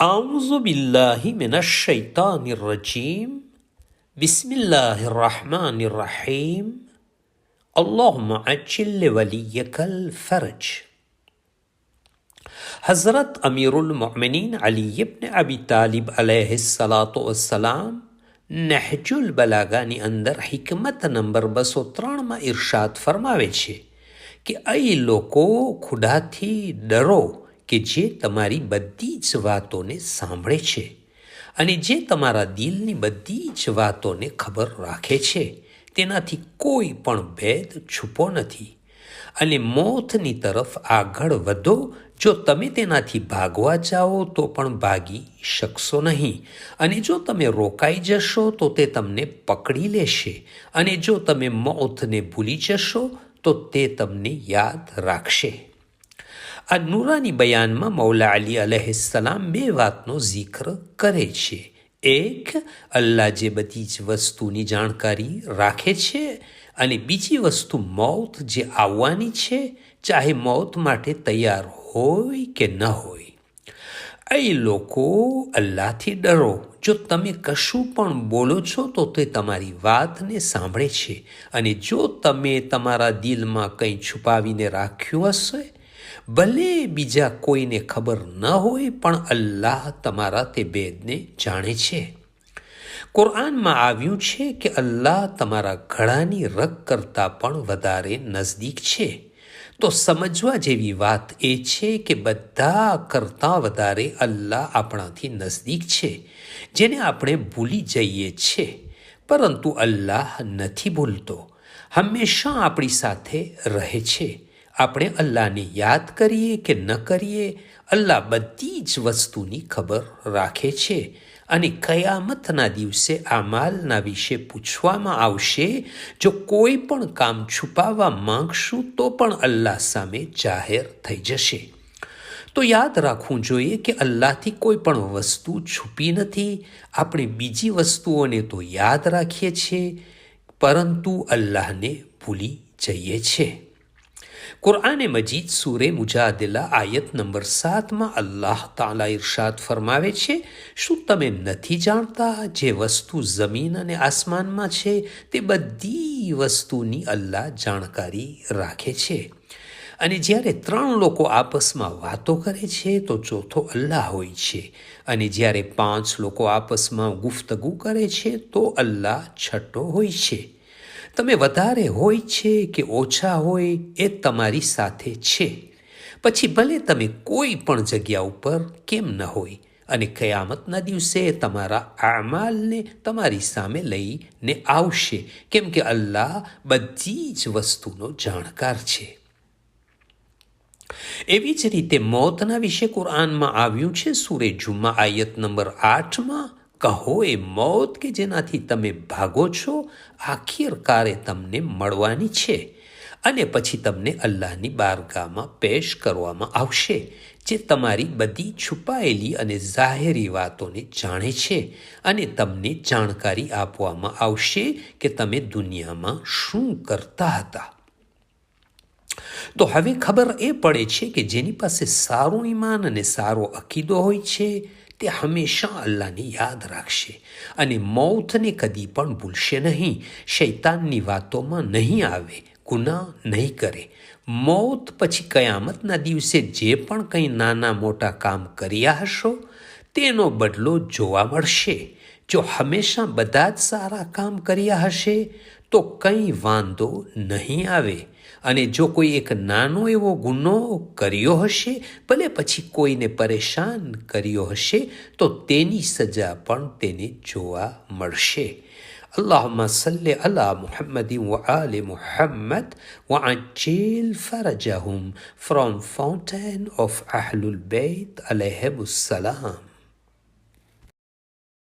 أعوذ بالله من الشيطان الرجيم بسم الله الرحمن الرحيم اللهم عجل لوليك الفرج. हज़रत अमीरुल मोमिनीन अली इब्न अबी तालिब अलैहिस्सलातु वस्सलाम નહજુલ બલાગાની અંદર હિકમત નંબર 203માં ઇરશાદ ફરમાવે છે કે એ લોકો ખુદાથી ડરો કે જે તમારી બધી જ વાતોને સાંભળે છે અને જે તમારા દિલની બધી જ વાતોને ખબર રાખે છે. તેનાથી કોઈ પણ ભેદ છુપો નથી અને મોતની તરફ આગળ વધો. જો તમે તેનાથી ભાગવા જાઓ તો પણ ભાગી શકશો નહીં અને જો તમે રોકાઈ જશો તો તે તમને પકડી લેશે અને જો તમે મોતને ભૂલી જશો તો તે તમને યાદ રાખશે. આ નૂરાની બયાનમાં મૌલા અલી અલૈહિસ્સલામ બે વાતનો zikr કરે છે. એક, અલ્લાહ જે બધી જ વસ્તુની જાણકારી રાખે છે અને બીજી વસ્તુ મોત જે આવવાની છે, ચાહે મોત માટે તૈયાર હોય કે ન હોય. એ લોકો અલ્લાહથી ડરો. જો તમે કશું પણ બોલો છો તો તે તમારી વાતને સાંભળે છે અને જો તમે તમારા દિલમાં કંઈ છુપાવીને રાખ્યું હશે, ભલે બીજા કોઈને ખબર ન હોય પણ અલ્લાહ તમારા તે ભેદને જાણે છે. કુરઆનમાં આવ્યું છે કે અલ્લાહ તમારા ગળાની રગ કરતાં પણ વધારે નજદીક છે. તો સમજવા જેવી વાત એ છે કે બધા કરતાં વધારે અલ્લાહ આપણાથી નજદીક છે, જેને આપણે ભૂલી જઈએ છીએ. પરંતુ અલ્લાહ નથી ભૂલતો, હંમેશા આપણી સાથે રહે છે. આપણે અલ્લાહને યાદ કરીએ કે ન કરીએ, અલ્લાહ બધી જ વસ્તુની ખબર રાખે છે અને કયામતના દિવસે આમાલના વિશે પૂછવામાં આવશે. જો કોઈ પણ કામ છુપાવવા માંગશું તો પણ અલ્લાહ સામે જાહેર થઈ જશે. તો યાદ રાખવું જોઈએ કે અલ્લાહથી કોઈ પણ વસ્તુ છુપી નથી. આપણે બીજી વસ્તુઓને તો યાદ રાખીએ છીએ પરંતુ અલ્લાહને ભૂલી જઈએ છીએ. કુરઆને મજીદ સૂરે મુજાદિલા આયત નંબર 7માં અલ્લાહ તાલા ઇરશાદ ફરમાવે છે, શું તમે નથી જાણતા જે વસ્તુ જમીન અને આસમાનમાં છે તે બધી વસ્તુની અલ્લાહ જાણકારી રાખે છે. અને જ્યારે 3 લોકો આપસમાં વાતો કરે છે તો ચોથો અલ્લાહ હોય છે અને જ્યારે 5 લોકો આપસમાં ગુફ્તગુ કરે છે તો અલ્લાહ છઠ્ઠો હોય છે. તમે વધારે હોય છે કે ઓછા હોય એ તમારી સાથે છે, પછી ભલે તમે કોઈ પણ જગ્યા ઉપર કેમ ન હોય. અને કયામતના દિવસે તમારા આમાલને તમારી સામે લઈને આવશે, કેમ કે અલ્લાહ બધી જ વસ્તુનો જાણકાર છે. એવી જ રીતે મોતના વિશે કુરઆનમાં આવ્યું છે સૂરે જુમા આયત નંબર 8માં, કહો એ મોત કે જેનાથી તમે ભાગો છો આખિરકારે તમને મળવાની છે અને પછી તમને અલ્લાહની બારગાહમાં પેશ કરવામાં આવશે, જે તમારી બધી છુપાયેલી અને જાહેરી વાતોને જાણે છે અને તમને જાણકારી આપવામાં આવશે કે તમે દુનિયામાં શું કરતા હતા. તો હવે ખબર એ પડે છે કે જેની પાસે સારું ઈમાન અને સારો અકીદો હોય છે તે હંમેશા અલ્લાહને યાદ રાખશે અને મૌતને કદી પણ ભૂલશે નહીં. શૈતાનની વાતોમાં નહીં આવે, ગુનાહ નહીં કરે. મોત પછી કયામતના દિવસે જે પણ કંઈ નાના મોટા કામ કર્યા હશો તેનો બદલો જોવા મળશે. જો હંમેશા બધા જ સારા કામ કર્યા હશે તો કંઈ વાંધો નહીં આવે અને જો કોઈ એક નાનો એવો ગુનો કર્યો હશે, ભલે પછી કોઈને પરેશાન કર્યો હશે, તો તેની સજા પણ તેને જોવા મળશે. اللهم صل على محمد وآل محمد وعجل فرجهم from Fountain of Ahlul Bayt alayhim السلام.